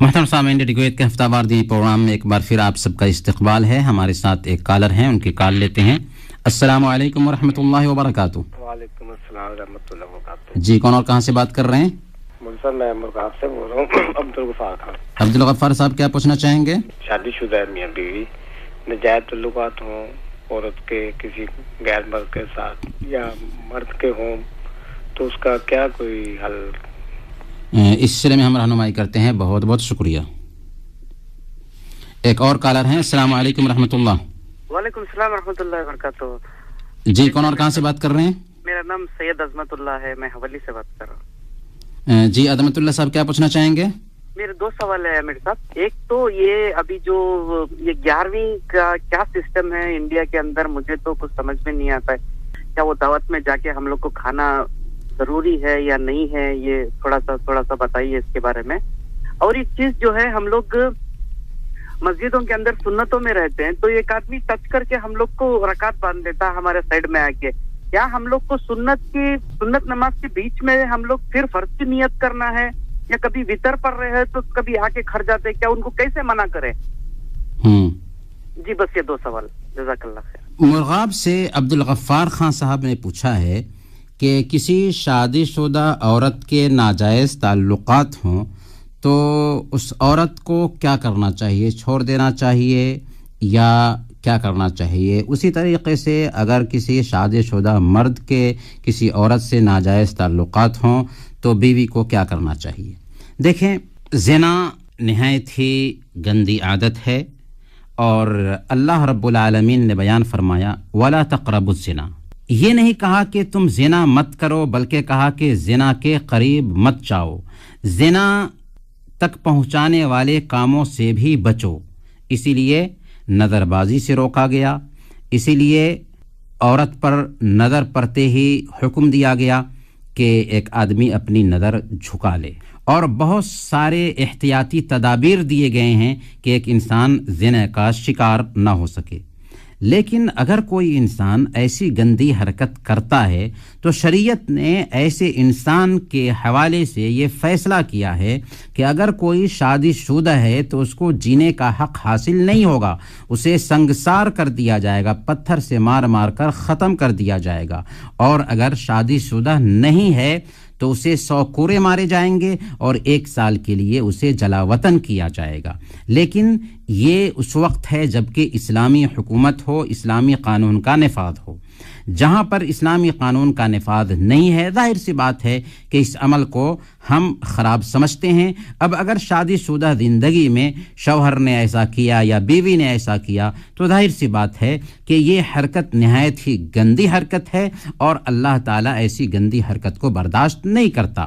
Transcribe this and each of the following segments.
محترم سامعین، radio Kuwait کے ہفتہ وار دینی پروگرام میں ایک بار پھر آپ سب کا استقبال ہے. ہمارے ساتھ ایک کالر ہیں، ان کی کال لیتے ہیں. السلام علیکم ورحمۃ اللہ وبرکاتہ. وعلیکم السلام ورحمۃ اللہ وبرکاتہ. جی، کون اور کہاں سے بات کر رہے ہیں؟ سر میں مرغاب سے بول رہا ہوں. عبدالغفار خان. عبدالغفار صاحب، کیا پوچھنا چاہیں گے؟ شادی شدہ میاں بیوی ناجائز تعلقات ہوں عورت کے کسی غیر مرد کے ساتھ یا مرد کے ہوں تو اس کا کیا کوئی حل؟ اس سلسلے میں ہم رہنمائی کرتے ہیں. بہت بہت شکریہ. ایک اور کالر ہیں. السلام علیکم ورحمۃ اللہ. وعلیکم السلام ورحمۃ اللہ وبرکاتہ. جی، کون اور کہاں سے بات کر رہے ہیں؟ میرا نام سید عظمت اللہ ہے، میں حولی سے بات کر رہا ہوں. جی عظمت اللہ صاحب، کیا پوچھنا چاہیں گے؟ میرے دو سوال ہے میرے ساتھ. ایک تو یہ ابھی جو یہ 11ویں کا کیا سسٹم ہے انڈیا کے اندر، مجھے تو کچھ سمجھ میں نہیں آتا ہے. کیا وہ دعوت میں جا کے ہم لوگ کو کھانا ضروری ہے یا نہیں ہے؟ یہ تھوڑا سا بتائیے اس کے بارے میں. اور ایک چیز جو ہے، ہم لوگ مسجدوں کے اندر سنتوں میں رہتے ہیں تو ایک آدمی ٹچ کر کے ہم لوگ کو رکعت باندھ دیتا ہے ہمارے سائڈ میں آ کے. کیا ہم لوگ کو سنت نماز کے بیچ میں ہم لوگ پھر فرض کی نیت کرنا ہے، یا کبھی وتر پڑھ رہے ہیں تو کبھی آ کے کھڑ جاتے ہیں، کیا ان کو کیسے منع کریں؟ جی بس یہ دو سوال. جزاک اللہ خیر. مرغاب سے عبدالغفار خان صاحب نے پوچھا ہے کہ کسی شادی شدہ عورت کے ناجائز تعلقات ہوں تو اس عورت کو کیا کرنا چاہیے؟ چھوڑ دینا چاہیے یا کیا کرنا چاہیے؟ اسی طریقے سے اگر کسی شادی شدہ مرد کے کسی عورت سے ناجائز تعلقات ہوں تو بیوی کو کیا کرنا چاہیے؟ دیکھیں، زنا نہایت ہی گندی عادت ہے، اور اللہ رب العالمین نے بیان فرمایا وَلَا تَقْرَبُوا الزِّنَا. یہ نہیں کہا کہ تم زنا مت کرو، بلکہ کہا کہ زنا کے قریب مت جاؤ. زنا تک پہنچانے والے کاموں سے بھی بچو. اسی لیے نظر بازی سے روکا گیا، اسی لیے عورت پر نظر پڑتے ہی حکم دیا گیا کہ ایک آدمی اپنی نظر جھکا لے. اور بہت سارے احتیاطی تدابیر دیے گئے ہیں کہ ایک انسان زنا کا شکار نہ ہو سکے. لیکن اگر کوئی انسان ایسی گندی حرکت کرتا ہے تو شریعت نے ایسے انسان کے حوالے سے یہ فیصلہ کیا ہے کہ اگر کوئی شادی شدہ ہے تو اس کو جینے کا حق حاصل نہیں ہوگا. اسے سنگسار کر دیا جائے گا، پتھر سے مار مار کر ختم کر دیا جائے گا. اور اگر شادی شدہ نہیں ہے تو اسے 100 کوڑے مارے جائیں گے اور 1 سال کے لیے اسے جلا وطن کیا جائے گا. لیکن یہ اس وقت ہے جب کہ اسلامی حکومت ہو، اسلامی قانون کا نفاذ ہو. جہاں پر اسلامی قانون کا نفاذ نہیں ہے، ظاہر سی بات ہے کہ اس عمل کو ہم خراب سمجھتے ہیں. اب اگر شادی شدہ زندگی میں شوہر نے ایسا کیا یا بیوی نے ایسا کیا تو ظاہر سی بات ہے کہ یہ حرکت نہایت ہی گندی حرکت ہے، اور اللہ تعالیٰ ایسی گندی حرکت کو برداشت نہیں کرتا.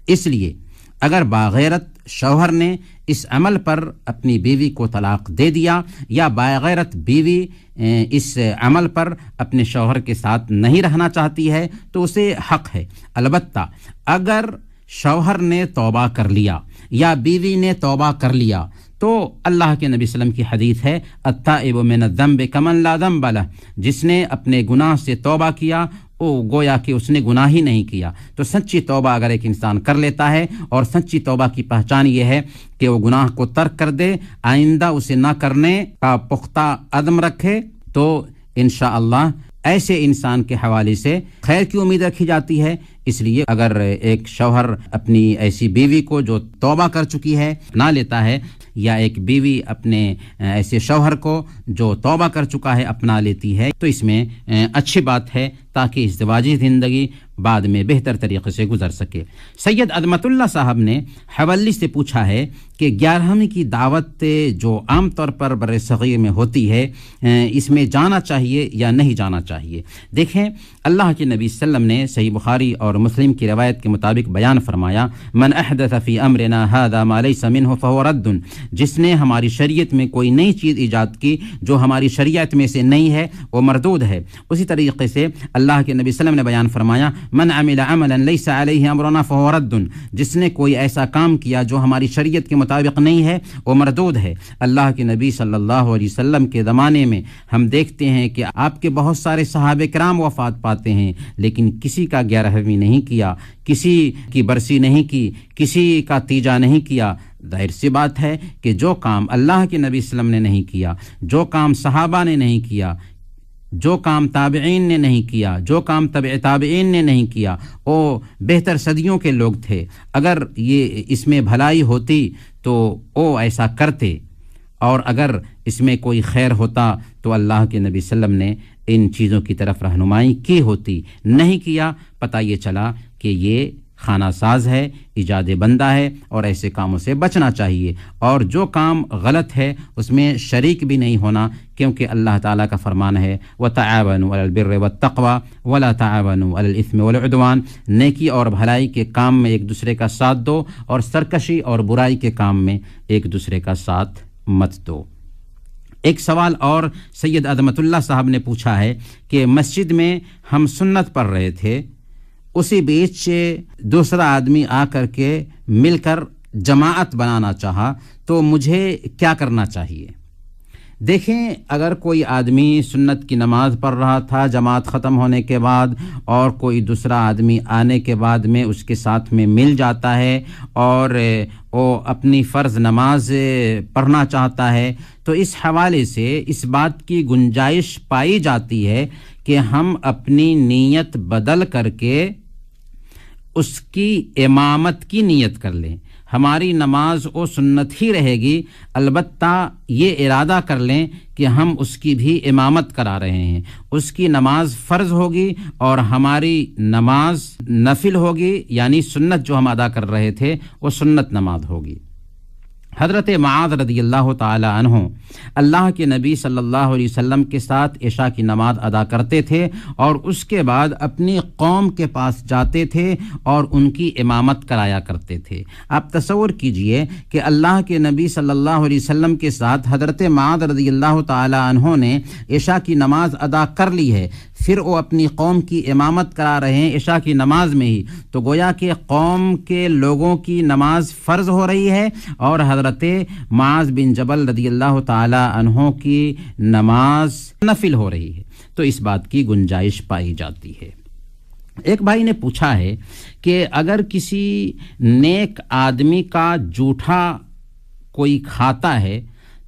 اس لیے اگر باغیرت شوہر نے اس عمل پر اپنی بیوی کو طلاق دے دیا، یا باغیرت بیوی اس عمل پر اپنے شوہر کے ساتھ نہیں رہنا چاہتی ہے تو اسے حق ہے. البتہ اگر شوہر نے توبہ کر لیا یا بیوی نے توبہ کر لیا تو اللہ کے نبی صلی اللہ علیہ وسلم کی حدیث ہے التائب من الذنب کمن لا ذنب لہ. جس نے اپنے گناہ سے توبہ کیا وہ گویا کہ اس نے گناہ ہی نہیں کیا. تو سچی توبہ اگر ایک انسان کر لیتا ہے، اور سچی توبہ کی پہچان یہ ہے کہ وہ گناہ کو ترک کر دے، آئندہ اسے نہ کرنے کا پختہ عزم رکھے، تو انشاءاللہ ایسے انسان کے حوالے سے خیر کی امید رکھی جاتی ہے. اس لیے اگر ایک شوہر اپنی ایسی بیوی کو جو توبہ کر چکی ہے اپنا لیتا ہے، یا ایک بیوی اپنے ایسے شوہر کو جو توبہ کر چکا ہے اپنا لیتی ہے، تو اس میں اچھی بات ہے تاکہ ازدواجی زندگی بعد میں بہتر طریقے سے گزر سکے. سید عظمت اللہ صاحب نے حولی سے پوچھا ہے کہ 11ویں کی دعوت جو عام طور پر بر صغیر میں ہوتی ہے، اس میں جانا چاہیے یا نہیں جانا چاہیے؟ دیکھیں، اللہ کے نبی صلی اللہ علیہ وسلم نے صحیح بخاری اور مسلم کی روایت کے مطابق بیان فرمایا من احدث فی امرنا هذا ما ليس منه فهو رد. جس نے ہماری شریعت میں کوئی نئی چیز ایجاد کی جو ہماری شریعت میں سے نہیں ہے وہ مردود ہے. اسی طریقے سے اللہ کے نبی صلی اللہ علیہ وسلم نے بیان فرمایا من عمل عملا ليس عليه امرنا فهو رد. جس نے کوئی ایسا کام کیا جو ہماری شریعت کے مطابق نہیں ہے وہ مردود ہے. اللہ کے نبی صلی اللہ علیہ وسلم کے زمانے میں ہم دیکھتے ہیں کہ آپ کے بہت سارے صحابہ کرام وفات پاتے ہیں لیکن کسی کا 11ویں نہیں کیا، کسی کی برسی نہیں کی، کسی کا تیجا نہیں کیا، ظاہر سی بات ہے کہ جو کام اللہ کے نبی صلی اللہ علیہ وسلم نے نہیں کیا، جو کام صحابہ نے نہیں کیا، جو کام تابعین نے نہیں کیا، جو کام تبع تابعین نے نہیں کیا، وہ بہتر صدیوں کے لوگ تھے، اگر یہ اس میں بھلائی ہوتی تو وہ ایسا کرتے، اور اگر اس میں کوئی خیر ہوتا تو اللہ کے نبی صلی اللہ علیہ وسلم نے ان چیزوں کی طرف رہنمائی کی ہوتی، نہیں کیا، پتہ یہ چلا کہ یہ خانہ ساز ہے، ایجاد بندہ ہے، اور ایسے کاموں سے بچنا چاہیے، اور جو کام غلط ہے اس میں شریک بھی نہیں ہونا، کیونکہ اللہ تعالیٰ کا فرمان ہے وَتَعَاوَنُوا عَلَى الْبِرِّ وَالتَّقْوَى وَلَا تَعَاوَنُوا عَلَى الْإِثْمِ وَالْعُدْوَانِ، نیکی اور بھلائی کے کام میں ایک دوسرے کا ساتھ دو، اور سرکشی اور برائی کے کام میں ایک دوسرے کا ساتھ مت دو۔ ایک سوال اور سید عظمت اللہ صاحب نے پوچھا ہے کہ مسجد میں ہم سنت پڑھ رہے تھے، اسی بیچ دوسرا آدمی آ کر کے مل کر جماعت بنانا چاہا تو مجھے کیا کرنا چاہیے؟ دیکھیں، اگر کوئی آدمی سنت کی نماز پڑھ رہا تھا جماعت ختم ہونے کے بعد، اور کوئی دوسرا آدمی آنے کے بعد میں اس کے ساتھ میں مل جاتا ہے اور وہ اپنی فرض نماز پڑھنا چاہتا ہے، تو اس حوالے سے اس بات کی گنجائش پائی جاتی ہے کہ ہم اپنی نیت بدل کر کے اس کی امامت کی نیت کر لیں۔ ہماری نماز وہ سنت ہی رہے گی، البتہ یہ ارادہ کر لیں کہ ہم اس کی بھی امامت کرا رہے ہیں، اس کی نماز فرض ہوگی اور ہماری نماز نفل ہوگی، یعنی سنت جو ہم ادا کر رہے تھے وہ سنت نماز ہوگی۔ حضرت معاذ رضی اللہ تعالی عنہ اللہ کے نبی صلی اللہ علیہ وسلم کے ساتھ عشاء کی نماز ادا کرتے تھے، اور اس کے بعد اپنی قوم کے پاس جاتے تھے اور ان کی امامت کرایا کرتے تھے۔ آپ تصور کیجئے کہ اللہ کے نبی صلی اللہ علیہ وسلم کے ساتھ حضرت معاذ رضی اللہ تعالی عنہ نے عشاء کی نماز ادا کر لی ہے، پھر وہ اپنی قوم کی امامت کرا رہے ہیں عشاء کی نماز میں ہی، تو گویا کہ قوم کے لوگوں کی نماز فرض ہو رہی ہے اور حضرت معاذ بن جبل رضی اللہ تعالی عنہ کی نماز نفل ہو رہی ہے، تو اس بات کی گنجائش پائی جاتی ہے۔ ایک بھائی نے پوچھا ہے کہ اگر کسی نیک آدمی کا جوٹھا کوئی کھاتا ہے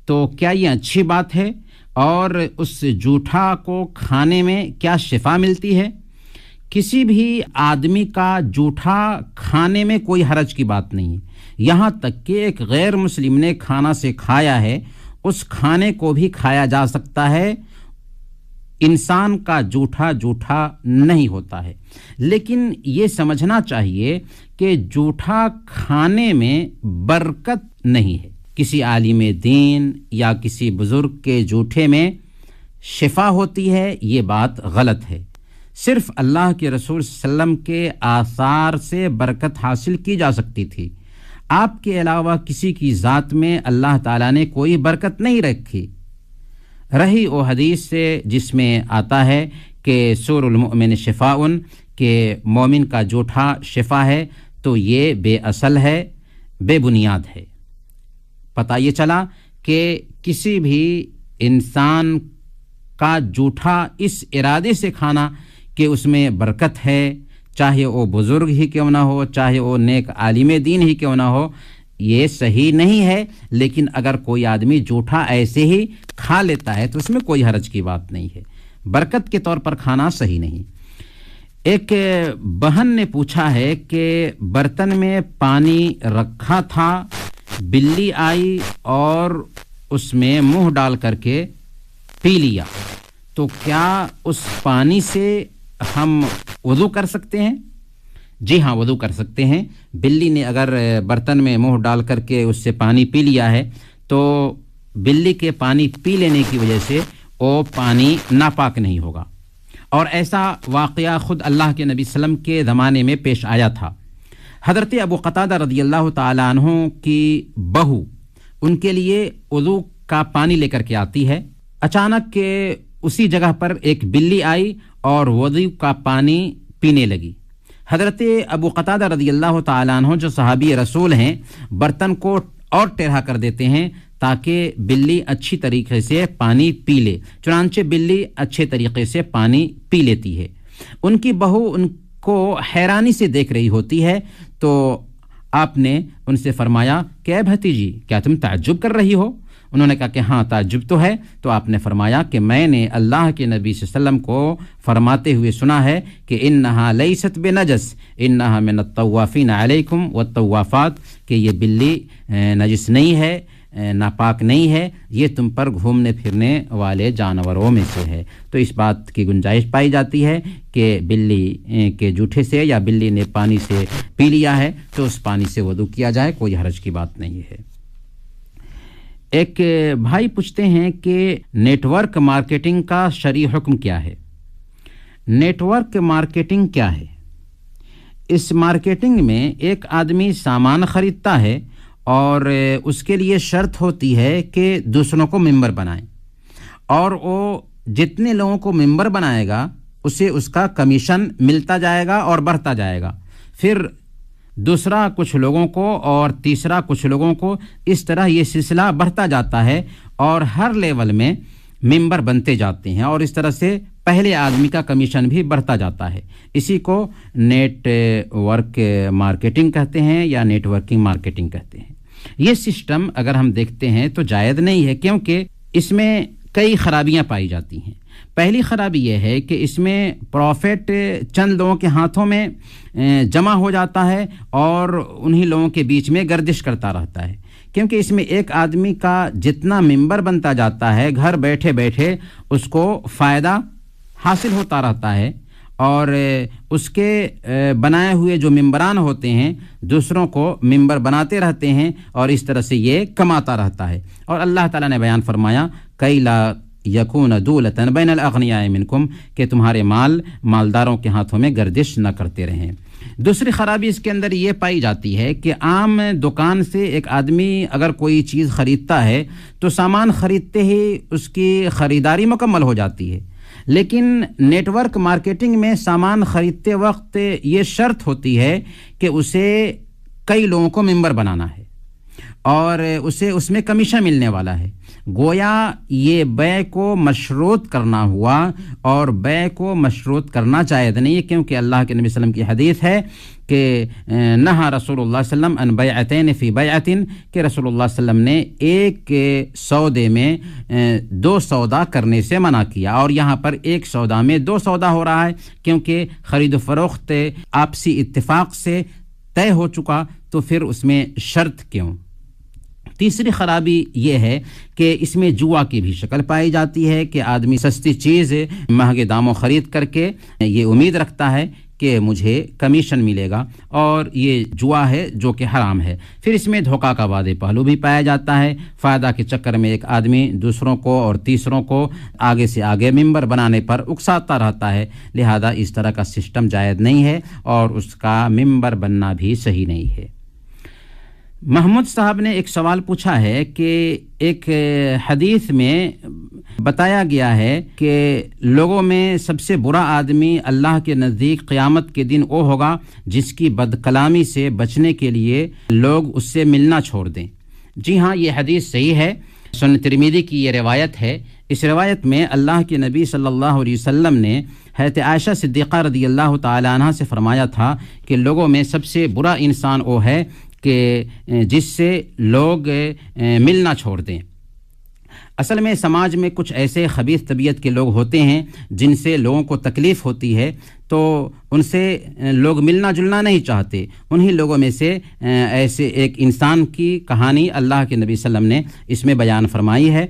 تو کیا یہ اچھی بات ہے، اور اس جوٹھا کو کھانے میں کیا شفا ملتی ہے؟ کسی بھی آدمی کا جوٹھا کھانے میں کوئی حرج کی بات نہیں ہے، یہاں تک کہ ایک غیر مسلم نے کھانا سے کھایا ہے، اس کھانے کو بھی کھایا جا سکتا ہے، انسان کا جوٹھا نہیں ہوتا ہے۔ لیکن یہ سمجھنا چاہیے کہ جوٹھا کھانے میں برکت نہیں ہے، کسی عالم دین یا کسی بزرگ کے جوٹھے میں شفا ہوتی ہے، یہ بات غلط ہے۔ صرف اللہ کے رسول صلی اللہ علیہ وسلم کے آثار سے برکت حاصل کی جا سکتی تھی، آپ کے علاوہ کسی کی ذات میں اللہ تعالیٰ نے کوئی برکت نہیں رکھی۔ رہی وہ حدیث سے جس میں آتا ہے کہ سور المؤمن شفاء، کہ مومن کا جوٹھا شفا ہے، تو یہ بے اصل ہے، بے بنیاد ہے۔ پتہ یہ چلا کہ کسی بھی انسان کا جوٹھا اس ارادے سے کھانا کہ اس میں برکت ہے، چاہے وہ بزرگ ہی کیوں نہ ہو، چاہے وہ نیک عالم دین ہی کیوں نہ ہو، یہ صحیح نہیں ہے۔ لیکن اگر کوئی آدمی جوٹھا ایسے ہی کھا لیتا ہے تو اس میں کوئی حرج کی بات نہیں ہے، برکت کے طور پر کھانا صحیح نہیں۔ ایک بہن نے پوچھا ہے کہ برتن میں پانی رکھا تھا، بلی آئی اور اس میں منہ ڈال کر کے پی لیا، تو کیا اس پانی سے ہم وضو کر سکتے ہیں؟ جی ہاں، وضو کر سکتے ہیں۔ بلی نے اگر برتن میں منہ ڈال کر کے اس سے پانی پی لیا ہے تو بلی کے پانی پی لینے کی وجہ سے وہ پانی ناپاک نہیں ہوگا، اور ایسا واقعہ خود اللہ کے نبی صلی اللہ علیہ وسلم کے زمانے میں پیش آیا تھا۔ حضرت ابو قتادہ رضی اللہ تعالی عنہ کی بہو ان کے لیے وضو کا پانی لے کر کے آتی ہے، اچانک کہ اسی جگہ پر ایک بلی آئی اور وضو کا پانی پینے لگی۔ حضرت ابو قتادہ رضی اللہ تعالی عنہ جو صحابی رسول ہیں، برتن کو اور ٹیڑھا کر دیتے ہیں تاکہ بلی اچھی طریقے سے پانی پی لے، چنانچہ بلی اچھے طریقے سے پانی پی لیتی ہے۔ ان کی بہو ان کو حیرانی سے دیکھ رہی ہوتی ہے تو آپ نے ان سے فرمایا کہ اے بھتیجی کیا تم تعجب کر رہی ہو؟ انہوں نے کہا کہ ہاں تعجب تو ہے. تو آپ نے فرمایا کہ میں نے اللہ کے نبی صلی اللہ علیہ وسلم کو فرماتے ہوئے سنا ہے کہ انہا لیست بنجس انہا من الطوافین علیکم والطوافات، کہ یہ بلی نجس نہیں ہے، ناپاک نہیں ہے، یہ تم پر گھومنے پھرنے والے جانوروں میں سے ہے. تو اس بات کی گنجائش پائی جاتی ہے کہ بلی کے جوٹھے سے یا بلی نے پانی سے پی لیا ہے تو اس پانی سے وضو کیا جائے، کوئی حرج کی بات نہیں ہے. ایک بھائی پوچھتے ہیں کہ نیٹ ورک مارکیٹنگ کا شرعی حکم کیا ہے؟ نیٹ ورک مارکیٹنگ کیا ہے؟ اس مارکیٹنگ میں ایک آدمی سامان خریدتا ہے اور اس کے لیے شرط ہوتی ہے کہ دوسروں کو ممبر بنائیں، اور وہ جتنے لوگوں کو ممبر بنائے گا اسے اس کا کمیشن ملتا جائے گا اور بڑھتا جائے گا، پھر دوسرا کچھ لوگوں کو اور تیسرا کچھ لوگوں کو، اس طرح یہ سلسلہ بڑھتا جاتا ہے اور ہر لیول میں ممبر بنتے جاتے ہیں، اور اس طرح سے پہلے آدمی کا کمیشن بھی بڑھتا جاتا ہے. اسی کو نیٹ ورک مارکیٹنگ کہتے ہیں یا نیٹ ورکنگ مارکیٹنگ کہتے ہیں. یہ سسٹم اگر ہم دیکھتے ہیں تو جائز نہیں ہے، کیونکہ اس میں کئی خرابیاں پائی جاتی ہیں. پہلی خرابی یہ ہے کہ اس میں پروفٹ چند لوگوں کے ہاتھوں میں جمع ہو جاتا ہے اور انہی لوگوں کے بیچ میں گردش کرتا رہتا ہے، کیونکہ اس میں ایک آدمی کا جتنا ممبر بنتا جاتا ہے گھر بیٹھے بیٹھے اس کو فائدہ حاصل ہوتا رہتا ہے، اور اس کے بنائے ہوئے جو ممبران ہوتے ہیں دوسروں کو ممبر بناتے رہتے ہیں اور اس طرح سے یہ کماتا رہتا ہے. اور اللہ تعالیٰ نے بیان فرمایا کئی لا یکون دولتن بین الاغنیاء منکم، کہ تمہارے مالداروں کے ہاتھوں میں گردش نہ کرتے رہیں. دوسری خرابی اس کے اندر یہ پائی جاتی ہے کہ عام دکان سے ایک آدمی اگر کوئی چیز خریدتا ہے تو سامان خریدتے ہی اس کی خریداری مکمل ہو جاتی ہے، لیکن نیٹ ورک مارکیٹنگ میں سامان خریدتے وقت یہ شرط ہوتی ہے کہ اسے کئی لوگوں کو ممبر بنانا ہے اور اسے اس میں کمیشن ملنے والا ہے. گویا یہ بیع کو مشروط کرنا ہوا، اور بیع کو مشروط کرنا جائز نہیں ہے، کیونکہ اللہ کے نبی صلی اللہ علیہ وسلم کی حدیث ہے کہ نہا رسول اللہ صلی اللہ علیہ وسلم ان بیعتین فی بیعتن، کہ رسول اللہ صلی اللہ علیہ وسلم نے ایک سودے میں دو سودا کرنے سے منع کیا، اور یہاں پر ایک سودا میں دو سودا ہو رہا ہے کیونکہ خرید و فروخت آپسی اتفاق سے طے ہو چکا، تو پھر اس میں شرط کیوں؟ تیسری خرابی یہ ہے کہ اس میں جوا کی بھی شکل پائی جاتی ہے کہ آدمی سستی چیز مہنگے داموں خرید کر کے یہ امید رکھتا ہے کہ مجھے کمیشن ملے گا، اور یہ جوا ہے جو کہ حرام ہے. پھر اس میں دھوکہ کا وعدے پہلو بھی پایا جاتا ہے. فائدہ کے چکر میں ایک آدمی دوسروں کو اور تیسروں کو آگے سے آگے ممبر بنانے پر اکساتا رہتا ہے، لہذا اس طرح کا سسٹم جائز نہیں ہے اور اس کا ممبر بننا بھی صحیح نہیں ہے. محمود صاحب نے ایک سوال پوچھا ہے کہ ایک حدیث میں بتایا گیا ہے کہ لوگوں میں سب سے برا آدمی اللہ کے نزدیک قیامت کے دن وہ ہوگا جس کی بد کلامی سے بچنے کے لیے لوگ اس سے ملنا چھوڑ دیں. جی ہاں، یہ حدیث صحیح ہے، سنن ترمذی کی یہ روایت ہے. اس روایت میں اللہ کے نبی صلی اللہ علیہ وسلم نے حضرت عائشہ صدیقہ رضی اللہ تعالی عنہا سے فرمایا تھا کہ لوگوں میں سب سے برا انسان وہ ہے کہ جس سے لوگ ملنا چھوڑ دیں. اصل میں سماج میں کچھ ایسے خبیث طبیعت کے لوگ ہوتے ہیں جن سے لوگوں کو تکلیف ہوتی ہے، تو ان سے لوگ ملنا جلنا نہیں چاہتے. انہی لوگوں میں سے ایسے ایک انسان کی کہانی اللہ کے نبی صلی اللہ علیہ وسلم نے اس میں بیان فرمائی ہے.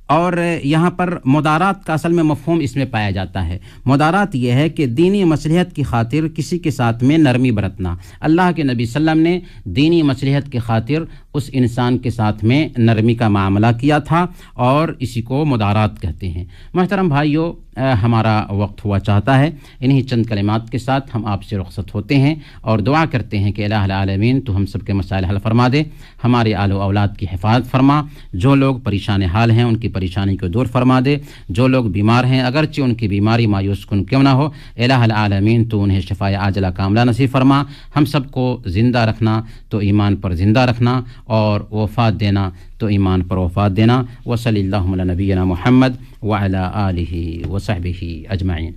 اور یہاں پر مدارات کا اصل میں مفہوم اس میں پایا جاتا ہے. مدارات یہ ہے کہ دینی مصلحت کی خاطر کسی کے ساتھ میں نرمی برتنا. اللہ کے نبی صلی اللہ علیہ وسلم نے دینی مصلحت کی خاطر اس انسان کے ساتھ میں نرمی کا معاملہ کیا تھا، اور اسی کو مدارات کہتے ہیں. محترم بھائیو، ہمارا وقت ہوا چاہتا ہے. انہی چند کلمات کے ساتھ ہم آپ سے رخصت ہوتے ہیں اور دعا کرتے ہیں کہ الہ العالمین تو ہم سب کے مسائل حل فرما دے، ہمارے آل و اولاد کی حفاظت فرما. جو لوگ پریشان حال ہیں ان کی پریشانی کو دور فرما دے. جو لوگ بیمار ہیں اگرچہ ان کی بیماری مایوس کن کیوں نہ ہو، الہ العالمین تو انہیں شفاء عاجلہ کاملہ نصیب فرما. ہم سب کو زندہ رکھنا تو ایمان پر زندہ رکھنا، اور وفات دینا تو ایمان پر وفات دینا. وصلی اللہ علی نبینا محمد وعلی آلہ وصحبہ اجمعین.